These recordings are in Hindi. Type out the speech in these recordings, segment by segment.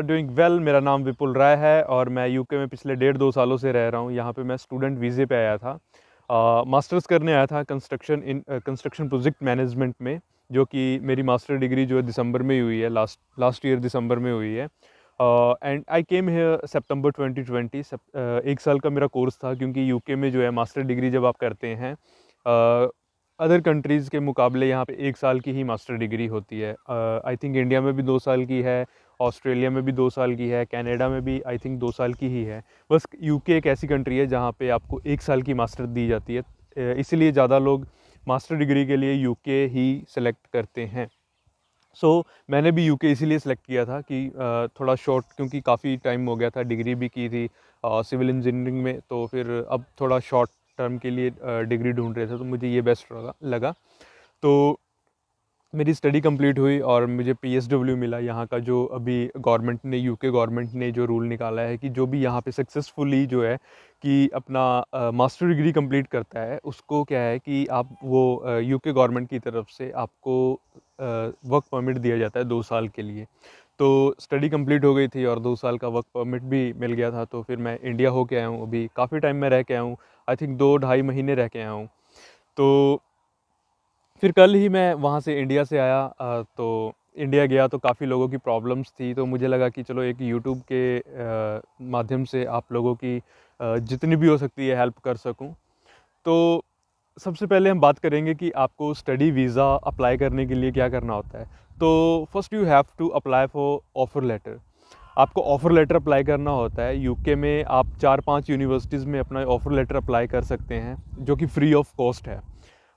Doing well. मेरा नाम विपुल राय है और मैं यूके में पिछले 1.5-2 सालों से रह रहा हूँ। यहाँ पे मैं स्टूडेंट वीज़े पे आया था। मास्टर्स करने आया था कंस्ट्रक्शन प्रोजेक्ट मैनेजमेंट में, जो कि मेरी मास्टर डिग्री जो है दिसंबर में ही हुई है, लास्ट ईयर दिसंबर में हुई है। एंड आई केम हियर सितंबर 2020। 1 साल का मेरा कोर्स था, क्योंकि यूके में जो है मास्टर डिग्री जब आप करते हैं अदर कंट्रीज़ के मुकाबले यहाँ पे 1 साल की ही मास्टर डिग्री होती है। आई थिंक इंडिया में भी 2 साल की है, ऑस्ट्रेलिया में भी 2 साल की है, कनाडा में भी आई थिंक 2 साल की ही है। बस यूके एक ऐसी कंट्री है जहाँ पे आपको 1 साल की मास्टर दी जाती है। इसीलिए ज़्यादा लोग मास्टर डिग्री के लिए यूके ही सेलेक्ट करते हैं। मैंने भी यूके इसीलिए सेलेक्ट किया था कि थोड़ा शॉर्ट, क्योंकि काफ़ी टाइम हो गया था, डिग्री भी की थी सिविल इंजीनियरिंग में, तो फिर अब थोड़ा शॉर्ट टर्म के लिए डिग्री ढूंढ रहे थे, तो मुझे ये बेस्ट लगा। तो मेरी स्टडी कंप्लीट हुई और मुझे पीएसडब्ल्यू मिला। यहाँ का जो अभी गवर्नमेंट ने, यूके गवर्नमेंट ने जो रूल निकाला है कि जो भी यहाँ पे सक्सेसफुली जो है कि अपना मास्टर डिग्री कंप्लीट करता है, उसको क्या है कि आप वो यूके गवर्नमेंट की तरफ से आपको वर्क परमिट दिया जाता है 2 साल के लिए। तो स्टडी कंप्लीट हो गई थी और 2 साल का वर्क परमिट भी मिल गया था, तो फिर मैं इंडिया हो के आया हूँ। अभी काफ़ी टाइम में रह के आया हूँ, आई थिंक 2-2.5 महीने रह के आया हूँ। तो फिर कल ही मैं वहाँ से इंडिया से आया। तो इंडिया गया तो काफ़ी लोगों की प्रॉब्लम्स थी, तो मुझे लगा कि चलो एक यूट्यूब के माध्यम से आप लोगों की जितनी भी हो सकती है हेल्प कर सकूं। तो सबसे पहले हम बात करेंगे कि आपको स्टडी वीज़ा अप्लाई करने के लिए क्या करना होता है। तो first you have to apply for offer letter. आपको ऑफ़र लेटर अप्लाई करना होता है। यूके में आप 4-5 यूनिवर्सिटीज़ में अपना ऑफ़र लेटर अप्लाई कर सकते हैं, जो कि फ्री ऑफ कॉस्ट है।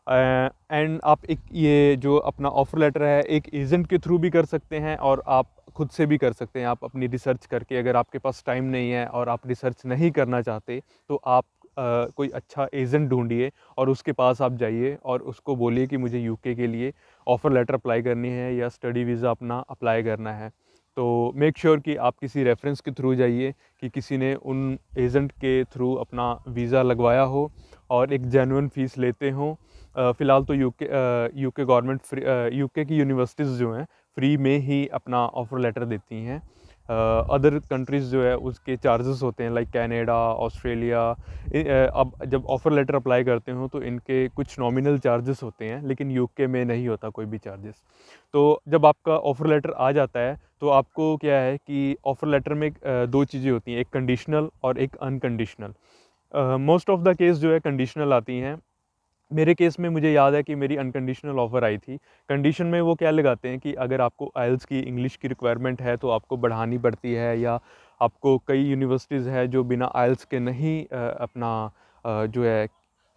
एंड आप एक ये जो अपना ऑफ़र लेटर है, एक एजेंट के थ्रू भी कर सकते हैं और आप खुद से भी कर सकते हैं। आप अपनी रिसर्च करके, अगर आपके पास टाइम नहीं है और आप रिसर्च नहीं करना चाहते, तो आप कोई अच्छा एजेंट ढूंढिए और उसके पास आप जाइए और उसको बोलिए कि मुझे यूके के लिए ऑफ़र लेटर अप्लाई करनी है या स्टडी वीज़ा अपना अप्लाई करना है। तो मेक श्योर कि आप किसी रेफरेंस के थ्रू जाइए, कि किसी ने उन एजेंट के थ्रू अपना वीज़ा लगवाया हो और एक जेन्युइन फ़ीस लेते हों। फ़िलहाल तो यूके गवर्नमेंट यूके की यूनिवर्सिटीज़ जो हैं फ्री में ही अपना ऑफ़र लेटर देती हैं। अदर कंट्रीज़ जो है उसके चार्जेस होते हैं, लाइक कनाडा, ऑस्ट्रेलिया। अब जब ऑफ़र लेटर अप्लाई करते हो तो इनके कुछ नॉमिनल चार्जेस होते हैं, लेकिन यूके में नहीं होता कोई भी चार्जेस। तो जब आपका ऑफ़र लेटर आ जाता है, तो आपको क्या है कि ऑफ़र लेटर में 2 चीज़ें होती हैं, एक कंडीशनल और एक unconditional. Most of the case जो है कंडीशनल आती हैं। मेरे केस में मुझे याद है कि मेरी अनकंडीशनल ऑफ़र आई थी। कंडीशन में वो क्या लगाते हैं कि अगर आपको आइल्स की, इंग्लिश की रिक्वायरमेंट है तो आपको बढ़ानी पड़ती है, या आपको कई यूनिवर्सिटीज़ है जो बिना आइल्स के नहीं अपना जो है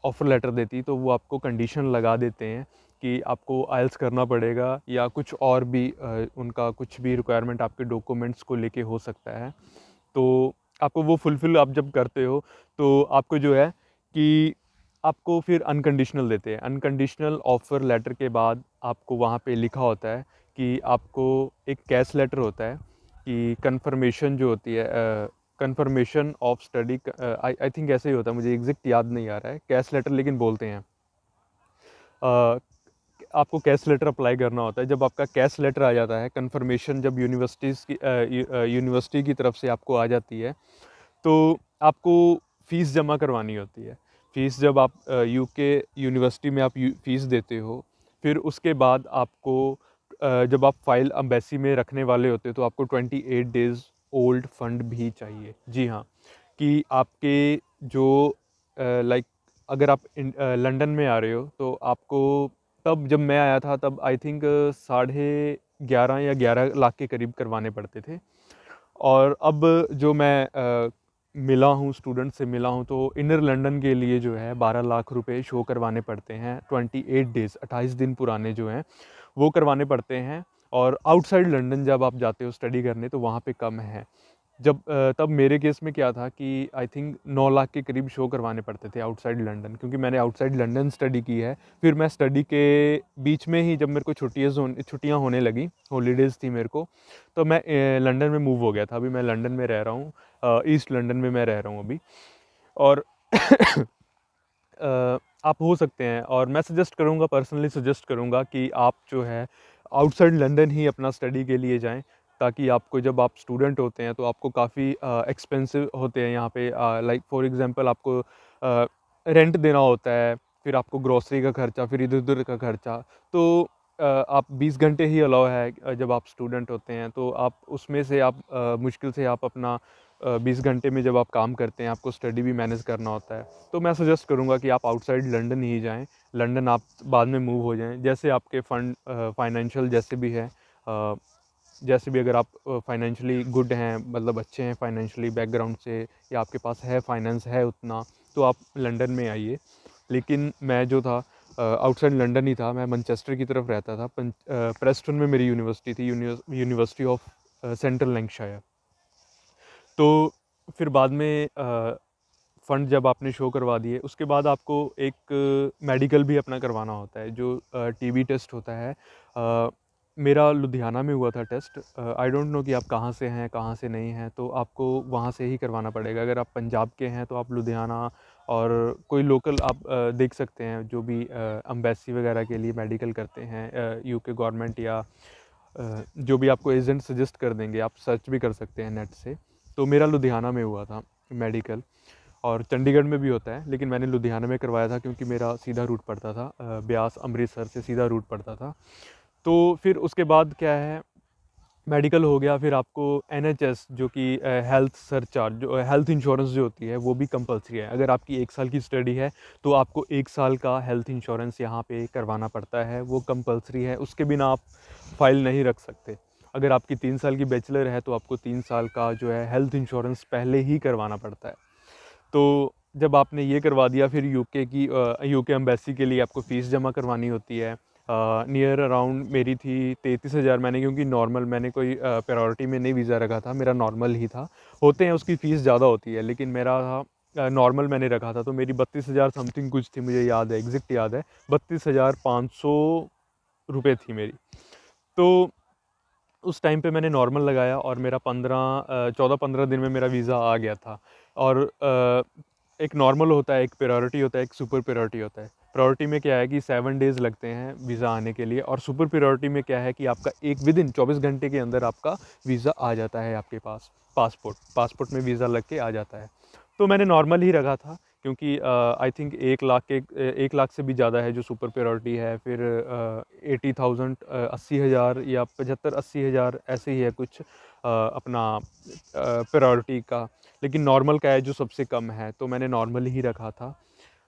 ऑफ़र लेटर देती, तो वो आपको कंडीशन लगा देते हैं कि आपको आइल्स करना पड़ेगा, या कुछ और भी उनका कुछ भी रिक्वायरमेंट आपके डॉक्यूमेंट्स को लेके हो सकता है। तो आपको वो फुलफ़िल आप जब करते हो, तो आपको जो है कि आपको फिर अनकंडीशनल देते हैं। अनकंडीशनल ऑफ़र लेटर के बाद आपको वहाँ पे लिखा होता है कि आपको एक कैश लेटर होता है कि कन्फर्मेशन जो होती है, confirmation of study, I I think ऐसे ही होता है, मुझे एग्ज़ैक्ट याद नहीं आ रहा है, कैश लेटर लेकिन बोलते हैं। अ, आपको कैश लेटर अप्लाई करना होता है। जब आपका कैश लेटर आ जाता है, कन्फर्मेशन जब यूनिवर्सिटी की तरफ से आपको आ जाती है, तो आपको फ़ीस जमा करवानी होती है। फ़ीस जब आप यूके यूनिवर्सिटी में आप फ़ीस देते हो, फिर उसके बाद आपको जब आप फ़ाइल एम्बेसी में रखने वाले होते हो, तो आपको 28 डेज़ ओल्ड फंड भी चाहिए। जी हाँ, कि आपके जो लाइक अगर आप लंदन में आ रहे हो, तो आपको, तब जब मैं आया था तब आई थिंक 11.5 या 11 लाख के करीब करवाने पड़ते थे। और अब जो मैं मिला हूँ, स्टूडेंट से मिला हूँ, तो इनर लंदन के लिए जो है 12 लाख रुपए शो करवाने पड़ते हैं। 28 डेज़, 28 दिन पुराने जो हैं वो करवाने पड़ते हैं। और आउटसाइड लंदन जब आप जाते हो स्टडी करने, तो वहाँ पे कम है। तब मेरे केस में क्या था कि आई थिंक 9 लाख के करीब शो करवाने पड़ते थे आउटसाइड लंदन, क्योंकि मैंने आउटसाइड लंदन स्टडी की है। फिर मैं स्टडी के बीच में ही, जब मेरे को छुट्टियाँ होने लगी, हॉलीडेज़ थी मेरे को, तो मैं लंदन में मूव हो गया था। अभी मैं लंदन में रह रहा हूँ, ईस्ट लंदन में मैं रह रहा हूँ अभी। और आप हो सकते हैं, और मैं सजेस्ट करूँगा, पर्सनली सजेस्ट करूँगा कि आप जो है आउटसाइड लंदन ही अपना स्टडी के लिए जाएँ। ताकि आपको जब आप स्टूडेंट होते हैं तो आपको काफ़ी एक्सपेंसिव होते हैं यहाँ पे, लाइक फॉर एग्जांपल आपको रेंट देना होता है, फिर आपको ग्रोसरी का खर्चा, फिर इधर-उधर का खर्चा। तो आप 20 घंटे ही अलाउ है जब आप स्टूडेंट होते हैं, तो आप उसमें से आप मुश्किल से आप अपना 20 घंटे में जब आप काम करते हैं, आपको स्टडी भी मैनेज करना होता है। तो मैं सजेस्ट करूँगा कि आप आउटसाइड लंदन ही जाएँ, लंदन आप बाद में मूव हो जाएँ, जैसे आपके फंड फाइनेंशियल जैसे भी है, अ, जैसे भी अगर आप फाइनेंशियली गुड हैं, मतलब अच्छे हैं फाइनेंशियली बैकग्राउंड से, या आपके पास है फाइनेंस है उतना, तो आप लंदन में आइए। लेकिन मैं जो था आउटसाइड लंदन ही था, मैं मैनचेस्टर की तरफ रहता था। प्रेस्टन में मेरी यूनिवर्सिटी थी, यूनिवर्सिटी ऑफ सेंट्रल लैंकाशायर। तो फिर बाद में फ़ंड जब आपने शो करवा दिए, उसके बाद आपको एक मेडिकल भी अपना करवाना होता है, जो टीबी टेस्ट होता है। मेरा लुधियाना में हुआ था टेस्ट। आई डोंट नो कि आप कहाँ से हैं, कहाँ से नहीं हैं, तो आपको वहाँ से ही करवाना पड़ेगा। अगर आप पंजाब के हैं, तो आप लुधियाना, और कोई लोकल आप देख सकते हैं, जो भी एम्बेसी वगैरह के लिए मेडिकल करते हैं, यूके गवर्नमेंट, या जो भी आपको एजेंट सजेस्ट कर देंगे, आप सर्च भी कर सकते हैं नेट से। तो मेरा लुधियाना में हुआ था मेडिकल, और चंडीगढ़ में भी होता है, लेकिन मैंने लुधियाना में करवाया था क्योंकि मेरा सीधा रूट पड़ता था, ब्यास अमृतसर से सीधा रूट पड़ता था। तो फिर उसके बाद क्या है, मेडिकल हो गया, फिर आपको एनएचएस, जो कि हेल्थ सरचार्ज, जो हेल्थ इंश्योरेंस जो होती है, वो भी कंपलसरी है। अगर आपकी 1 साल की स्टडी है, तो आपको 1 साल का हेल्थ इंश्योरेंस यहाँ पे करवाना पड़ता है, वो कंपलसरी है, उसके बिना आप फाइल नहीं रख सकते। अगर आपकी 3 साल की बैचलर है, तो आपको 3 साल का जो है हेल्थ इंश्योरेंस पहले ही करवाना पड़ता है। तो जब आपने ये करवा दिया, फिर यूके एम्बेसी के लिए आपको फ़ीस जमा करवानी होती है। नियर अराउंड मेरी थी 33,000। मैंने, क्योंकि नॉर्मल, मैंने कोई प्रायोरिटी में नहीं वीज़ा रखा था, मेरा नॉर्मल ही था। होते हैं उसकी फ़ीस ज़्यादा होती है, लेकिन मेरा नॉर्मल मैंने रखा था, तो मेरी 32,000 समथिंग कुछ थी, मुझे याद है, एग्जैक्ट याद है, 32,500 रुपये थी मेरी। तो उस टाइम पे मैंने नॉर्मल लगाया, और मेरा 14-15 दिन में मेरा वीज़ा आ गया था। और एक नॉर्मल होता है, एक प्रायोरिटी होता है, एक सुपर प्रायोरिटी होता है। प्रायोरिटी में क्या है कि 7 डेज़ लगते हैं वीज़ा आने के लिए, और सुपर प्रायोरिटी में क्या है कि आपका एक विदिन 24 घंटे के अंदर आपका वीज़ा आ जाता है आपके पास। पासपोर्ट में वीज़ा लग के आ जाता है। तो मैंने नॉर्मल ही रखा था, क्योंकि आई थिंक 1 लाख से भी ज़्यादा है जो सुपर प्रायोरिटी है। फिर 80,000, 80,000 या 75-80,000 ऐसे ही है कुछ अपना प्रायोरिटी का। लेकिन नॉर्मल का है जो सबसे कम है, तो मैंने नॉर्मल ही रखा था।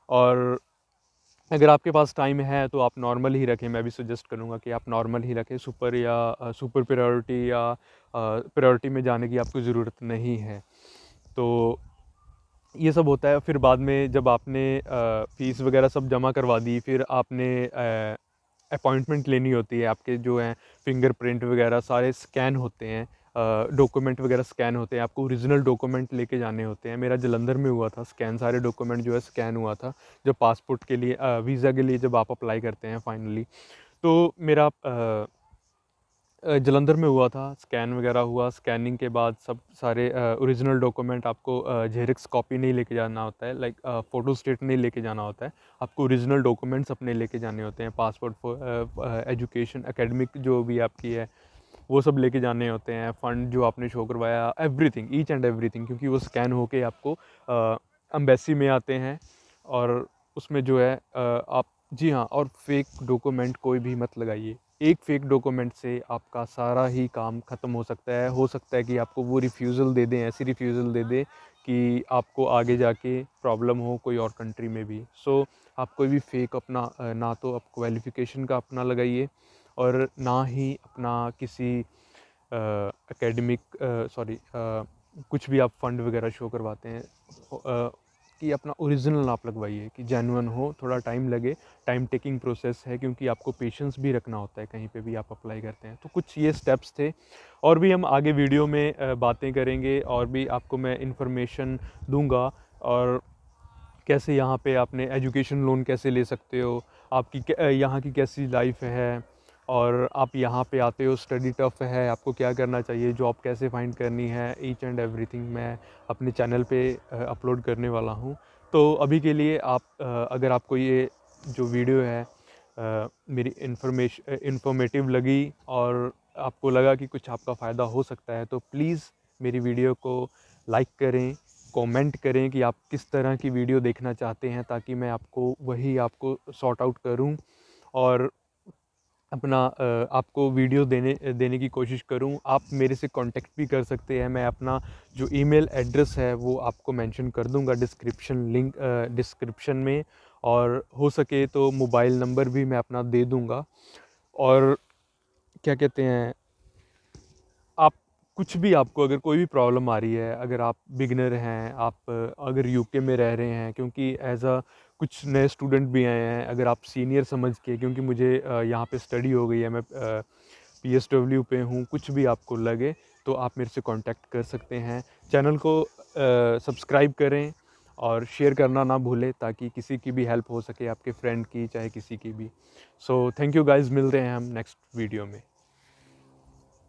और अगर आपके पास टाइम है, तो आप नॉर्मल ही रखें। मैं भी सजेस्ट करूँगा कि आप नॉर्मल ही रखें, सुपर प्रायोरिटी या प्रायोरिटी में जाने की आपको ज़रूरत नहीं है। तो ये सब होता है। फिर बाद में जब आपने फ़ीस वगैरह सब जमा करवा दी, फिर आपने अपॉइंटमेंट लेनी होती है। आपके जो हैं फिंगरप्रिंट वगैरह सारे स्कैन होते हैं, डॉक्यूमेंट वगैरह स्कैन होते हैं, आपको ओरिजिनल डॉक्यूमेंट लेके जाने होते हैं। मेरा जालंधर में हुआ था स्कैन, सारे डॉक्यूमेंट जो है स्कैन हुआ था, जब पासपोर्ट के लिए वीज़ा के लिए जब आप अप्लाई करते हैं फाइनली। तो मेरा जालंधर में हुआ था, स्कैन वगैरह हुआ। स्कैनिंग के बाद सब सारे ओरिजिनल डॉक्यूमेंट आपको ज़ेरॉक्स कॉपी नहीं लेके जाना होता है, लाइक फ़ोटो स्टेट नहीं लेके जाना होता है। आपको ओरिजिनल डॉक्यूमेंट्स अपने लेके जाने होते हैं, पासपोर्ट, एजुकेशन, एकेडमिक जो भी आपकी है, वो सब लेके जाने होते हैं। फ़ंड जो आपने शो करवाया, एवरीथिंग, ईच एंड एवरीथिंग, क्योंकि वो स्कैन होके आपको एम्बेसी में आते हैं। और उसमें जो है आप, जी हाँ, और फेक डॉक्यूमेंट कोई भी मत लगाइए। एक फेक डॉक्यूमेंट से आपका सारा ही काम ख़त्म हो सकता है। हो सकता है कि आपको वो रिफ्यूज़ल दे दें, ऐसी रिफ्यूज़ल दे दें कि आपको आगे जाके प्रॉब्लम हो कोई और कंट्री में भी। सो आप कोई भी फेक अपना ना तो आप क्वालिफ़िकेशन का अपना लगाइए, और ना ही अपना किसी एकेडमिक, सॉरी, कुछ भी आप फ़ंड वगैरह शो करवाते हैं, कि अपना ओरिजिनल आप लगवाइए, कि जेन्युइन हो। थोड़ा टाइम लगे, टाइम टेकिंग प्रोसेस है, क्योंकि आपको पेशेंस भी रखना होता है कहीं पे भी आप अप्लाई करते हैं। तो कुछ ये स्टेप्स थे, और भी हम आगे वीडियो में बातें करेंगे, और भी आपको मैं इन्फॉर्मेशन दूंगा। और कैसे यहाँ पे आपने एजुकेशन लोन कैसे ले सकते हो, आपकी यहाँ की कैसी लाइफ है, और आप यहाँ पे आते हो, स्टडी टफ है, आपको क्या करना चाहिए, जॉब कैसे फाइंड करनी है, ईच एंड एवरीथिंग मैं अपने चैनल पे अपलोड करने वाला हूँ। तो अभी के लिए आप, अगर आपको ये जो वीडियो है मेरी इंफॉर्मेटिव लगी, और आपको लगा कि कुछ आपका फ़ायदा हो सकता है तो प्लीज़ मेरी वीडियो को लाइक करें, कमेंट करें कि आप किस तरह की वीडियो देखना चाहते हैं, ताकि मैं आपको सॉर्ट आउट करूं और अपना आपको वीडियो देने देने की कोशिश करूं। आप मेरे से कांटेक्ट भी कर सकते हैं। मैं अपना जो ईमेल एड्रेस है वो आपको मेंशन कर दूंगा डिस्क्रिप्शन में, और हो सके तो मोबाइल नंबर भी मैं अपना दे दूंगा। और क्या कहते हैं, आप कुछ भी, आपको अगर कोई भी प्रॉब्लम आ रही है, अगर आप बिगिनर हैं, आप अगर यूके में रह रहे हैं, क्योंकि एज अ कुछ नए स्टूडेंट भी आए हैं, अगर आप सीनियर समझ के, क्योंकि मुझे यहाँ पे स्टडी हो गई है, मैं पीएसडब्ल्यू पे हूँ, कुछ भी आपको लगे तो आप मेरे से कांटेक्ट कर सकते हैं। चैनल को सब्सक्राइब करें और शेयर करना ना भूलें, ताकि किसी की भी हेल्प हो सके, आपके फ्रेंड की चाहे किसी की भी। सो थैंक यू गाइस, मिलते हैं हम नेक्स्ट वीडियो में।